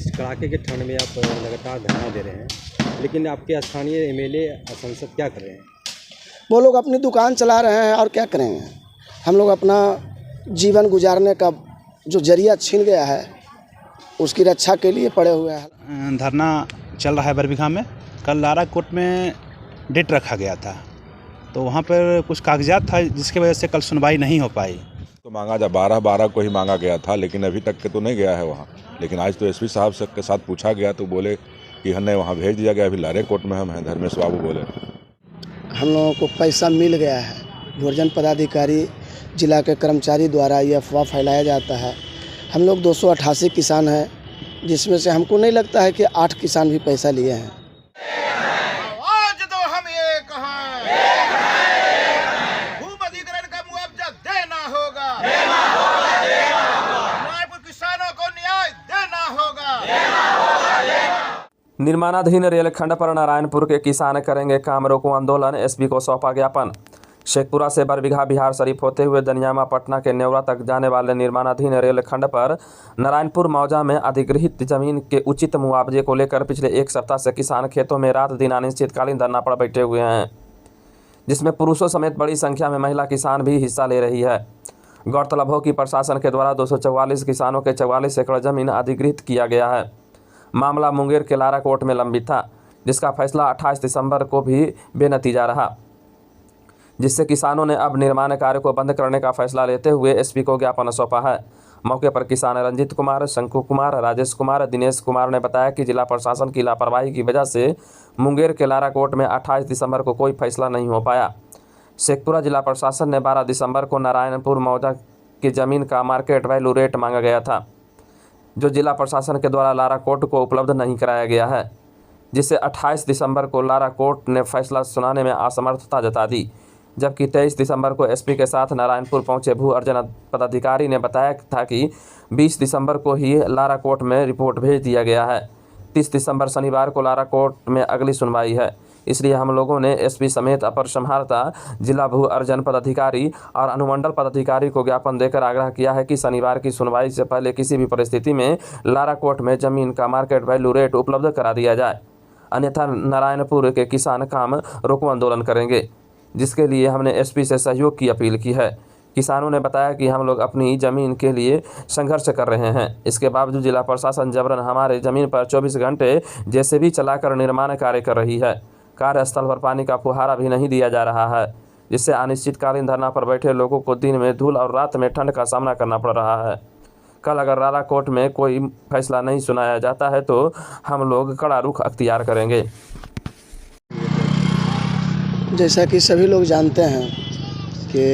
इस कड़ाके के ठंड में आप लगातार धरना दे रहे हैं, लेकिन आपके स्थानीय एमएलए सांसद क्या कर रहे हैं? वो लोग अपनी दुकान चला रहे हैं और क्या करेंगे। हम लोग अपना जीवन गुजारने का जो जरिया छीन गया है उसकी रक्षा के लिए पड़े हुए हैं। धरना चल रहा है बरबीघा में। कल लारा कोर्ट में डेट रखा गया था, तो वहाँ पर कुछ कागजात था जिसकी वजह से कल सुनवाई नहीं हो पाई। तो मांगा जा 12 को ही मांगा गया था, लेकिन अभी तक के तो नहीं गया है वहाँ। लेकिन आज तो एसपी साहब के साथ पूछा गया तो बोले कि हमें वहाँ भेज दिया गया। अभी लारे कोर्ट में हम हैं। धर्मेश बाबू बोले हम लोगों को पैसा मिल गया है। भोजन पदाधिकारी जिला के कर्मचारी द्वारा ये अफवाह फैलाया जाता है। हम लोग 288 किसान हैं, जिसमें से हमको नहीं लगता है कि 8 किसान भी पैसा लिए हैं। आज तो हम एक हैं, भूमि अधिग्रहण का मुआवजा देना होगा, न्यायपुर किसानों को न्याय देना होगा। निर्माणाधीन रेलखंड पर नारायणपुर के किसान करेंगे काम रोको आंदोलन। एसपी को सौंपा ज्ञापन। शेखपुरा से बरबीघा बिहार शरीफ होते हुए दनियामा पटना के नेवरा तक जाने वाले निर्माणाधीन रेलखंड पर नारायणपुर मौजा में अधिग्रहित जमीन के उचित मुआवजे को लेकर पिछले एक सप्ताह से किसान खेतों में रात दिन अनिश्चितकालीन धरना पर बैठे हुए हैं, जिसमें पुरुषों समेत बड़ी संख्या में महिला किसान भी हिस्सा ले रही है। गौरतलब हो कि प्रशासन के द्वारा 244 किसानों के 44 एकड़ जमीन अधिग्रहित किया गया है। मामला मुंगेर के लारा कोर्ट में लंबित था, जिसका फैसला 28 दिसंबर को भी बेनतीजा रहा, जिससे किसानों ने अब निर्माण कार्य को बंद करने का फैसला लेते हुए एसपी को ज्ञापन सौंपा है। मौके पर किसान रंजीत कुमार, शंकु कुमार, राजेश कुमार, दिनेश कुमार ने बताया कि जिला प्रशासन की लापरवाही की वजह से मुंगेर के लारा कोर्ट में 28 दिसंबर को कोई फैसला नहीं हो पाया। शेखपुरा जिला प्रशासन ने 12 दिसंबर को नारायणपुर मौजा की ज़मीन का मार्केट वैल्यू रेट मांगा गया था, जो जिला प्रशासन के द्वारा लारा कोर्ट को उपलब्ध नहीं कराया गया है, जिससे 28 दिसंबर को लारा कोर्ट ने फैसला सुनाने में असमर्थता जता दी। जबकि 23 दिसंबर को एसपी के साथ नारायणपुर पहुंचे भू अर्जन पदाधिकारी ने बताया था कि 20 दिसंबर को ही लारा कोर्ट में रिपोर्ट भेज दिया गया है। 30 दिसंबर शनिवार को लारा कोर्ट में अगली सुनवाई है, इसलिए हम लोगों ने एसपी समेत अपर समाहर्ता, जिला भू अर्जन पदाधिकारी और अनुमंडल पदाधिकारी को ज्ञापन देकर आग्रह किया है कि शनिवार की सुनवाई से पहले किसी भी परिस्थिति में लारा कोर्ट में जमीन का मार्केट वैल्यू रेट उपलब्ध करा दिया जाए, अन्यथा नारायणपुर के किसान काम रोको आंदोलन करेंगे, जिसके लिए हमने एसपी से सहयोग की अपील की है। किसानों ने बताया कि हम लोग अपनी ज़मीन के लिए संघर्ष कर रहे हैं। इसके बावजूद जिला प्रशासन जबरन हमारे ज़मीन पर 24 घंटे जेसीबी चलाकर निर्माण कार्य कर रही है। कार्यस्थल पर पानी का फुहारा भी नहीं दिया जा रहा है, जिससे अनिश्चितकालीन धरना पर बैठे लोगों को दिन में धूल और रात में ठंड का सामना करना पड़ रहा है। कल अगर लारा कोर्ट में कोई फैसला नहीं सुनाया जाता है तो हम लोग कड़ा रुख अख्तियार करेंगे। जैसा कि सभी लोग जानते हैं कि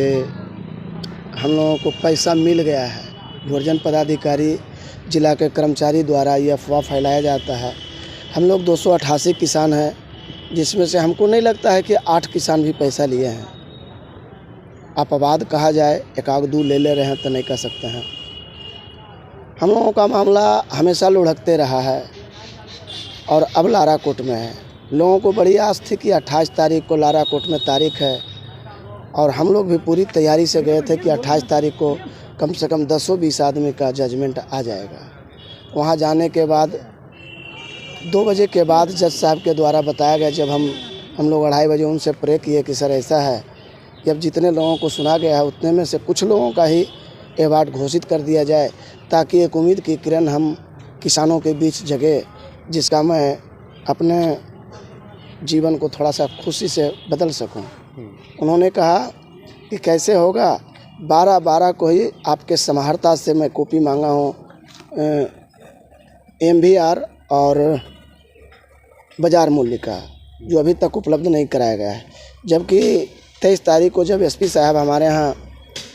हम लोगों को पैसा मिल गया है। भोजन पदाधिकारी जिला के कर्मचारी द्वारा ये अफवाह फैलाया जाता है। हम लोग 288 किसान हैं, जिसमें से हमको नहीं लगता है कि 8 किसान भी पैसा लिए हैं। अपवाद कहा जाए, एक आध दो ले रहे हैं तो नहीं कह सकते हैं। हम लोगों का मामला हमेशा लुढ़कते रहा है और अब लारा कोर्ट में है। लोगों को बड़ी आस थी कि 28 तारीख को लारा कोर्ट में तारीख है, और हम लोग भी पूरी तैयारी से गए थे कि 28 तारीख को कम से कम 10-20 आदमी का जजमेंट आ जाएगा। वहाँ जाने के बाद 2 बजे के बाद जज साहब के द्वारा बताया गया, जब हम लोग 2:30 बजे उनसे प्रे किए कि सर ऐसा है कि अब जितने लोगों को सुना गया है उतने में से कुछ लोगों का ही अवार्ड घोषित कर दिया जाए, ताकि एक उम्मीद की किरण हम किसानों के बीच जगे, जिसका मैं अपने जीवन को थोड़ा सा खुशी से बदल सकूं। उन्होंने कहा कि कैसे होगा, 12 को ही आपके समाहर्ता से मैं कॉपी मांगा हूं MVR और बाज़ार मूल्य का, जो अभी तक उपलब्ध नहीं कराया गया है। जबकि 23 तारीख को जब एसपी साहब हमारे यहाँ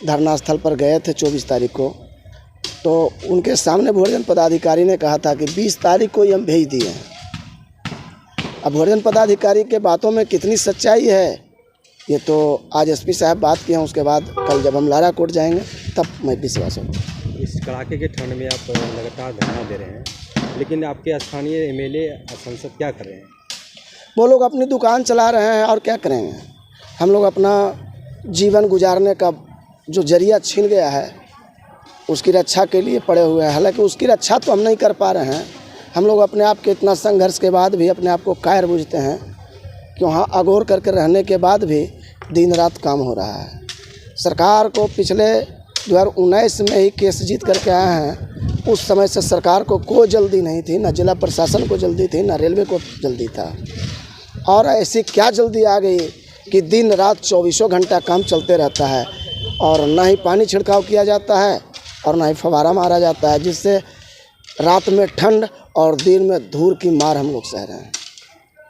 धरना स्थल पर गए थे 24 तारीख को, तो उनके सामने भोजन पदाधिकारी ने कहा था कि 20 तारीख को ही हम भेज दिए हैं। अब भोजन पदाधिकारी के बातों में कितनी सच्चाई है ये तो आज एसपी साहब बात किए हैं, उसके बाद कल जब हम लारा कोर्ट जाएंगे तब मैं विश्वास होगा। इस कड़ाके के ठंड में आप लगातार धरना दे रहे हैं, लेकिन आपके स्थानीय एमएलए सांसद क्या कर रहे हैं? वो लोग अपनी दुकान चला रहे हैं और क्या करेंगे। हम लोग अपना जीवन गुजारने का जो जरिया छीन गया है उसकी रक्षा के लिए पड़े हुए हैं। हालांकि उसकी रक्षा तो हम नहीं कर पा रहे हैं, हम लोग अपने आप के इतना संघर्ष के बाद भी अपने आप को कायर बूझते हैं कि वहाँ अगोर करके रहने के बाद भी दिन रात काम हो रहा है। सरकार को पिछले 2019 में ही केस जीत करके आए हैं। उस समय से सरकार को कोई जल्दी नहीं थी, ना जिला प्रशासन को जल्दी थी, ना रेलवे को जल्दी था। और ऐसी क्या जल्दी आ गई कि दिन रात 24 घंटा काम चलते रहता है और ना ही पानी छिड़काव किया जाता है और ना ही फव्वारा मारा जाता है, जिससे रात में ठंड और दिन में धूल की मार हम लोग सह रहे हैं।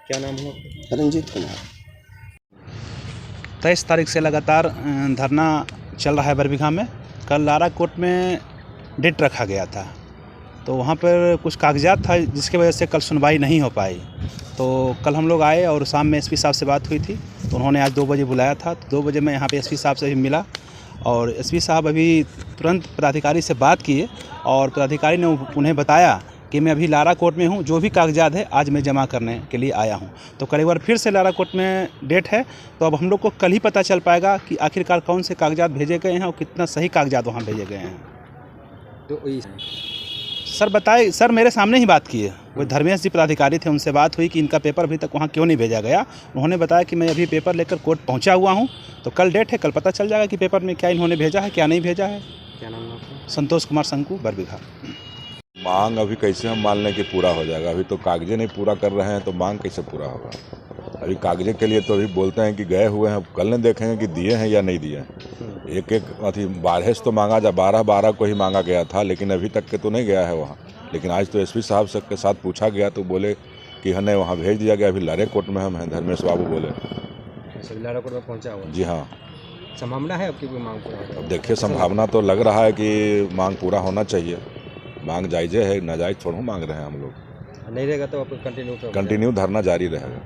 क्या नाम है आपका? रंजीत कुमार। 23 तारीख से लगातार धरना चल रहा है बरबीघा में। कल लारा कोर्ट में डेट रखा गया था, तो वहाँ पर कुछ कागजात था जिसकी वजह से कल सुनवाई नहीं हो पाई। तो कल हम लोग आए और शाम में एसपी साहब से बात हुई थी, तो उन्होंने आज 2 बजे बुलाया था। तो 2 बजे मैं यहाँ पे एसपी साहब से भी मिला और एसपी साहब अभी तुरंत पदाधिकारी से बात किए और पदाधिकारी ने उन्हें बताया कि मैं अभी लारा कोर्ट में हूँ, जो भी कागजात है आज मैं जमा करने के लिए आया हूँ। तो कल एक बार फिर से लारा कोर्ट में डेट है, तो अब हम लोग को कल ही पता चल पाएगा कि आखिरकार कौन से कागजात भेजे गए हैं और कितना सही कागजात वहाँ भेजे गए हैं। तो सर बताए, सर मेरे सामने ही बात किए, वो धर्मेश जी पदाधिकारी थे, उनसे बात हुई कि इनका पेपर अभी तक वहाँ क्यों नहीं भेजा गया। उन्होंने बताया कि मैं अभी पेपर लेकर कोर्ट पहुँचा हुआ हूँ, तो कल डेट है, कल पता चल जाएगा कि पेपर में क्या इन्होंने भेजा है क्या नहीं भेजा है। क्या नाम है आपका? संतोष कुमार शंकु, बरबीघा। मांग अभी कैसे हम मान लें कि पूरा हो जाएगा? अभी तो कागजे नहीं पूरा कर रहे हैं, तो मांग कैसे पूरा होगा? अभी कागजे के लिए तो अभी बोलते हैं कि गए हुए हैं, कल नहीं देखेंगे कि दिए हैं या नहीं दिए हैं। एक अथी 12 से तो मांगा जा 12 को ही मांगा गया था, लेकिन अभी तक के तो नहीं गया है वहाँ। लेकिन आज तो एसपी साहब के साथ पूछा गया तो बोले कि हमें वहाँ भेज दिया गया। अभी लारे कोर्ट में हम हैं, धर्मेश बाबू बोले। लारा कोर्ट में पहुँचा हुआ? जी हाँ। संभावना है आपकी कोई मांग पूरा? अब देखिए, संभावना तो लग रहा है कि मांग पूरा होना चाहिए। मांग जायज़े है, नाजायज़ थोड़ा मांग रहे हैं हम लोग। नहीं रहेगा तो आपको कंटिन्यू धरना जारी रहेगा।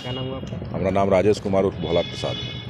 क्या नाम हुआ आपका? हमारा नाम राजेश कुमार उर्फ भोला प्रसाद है।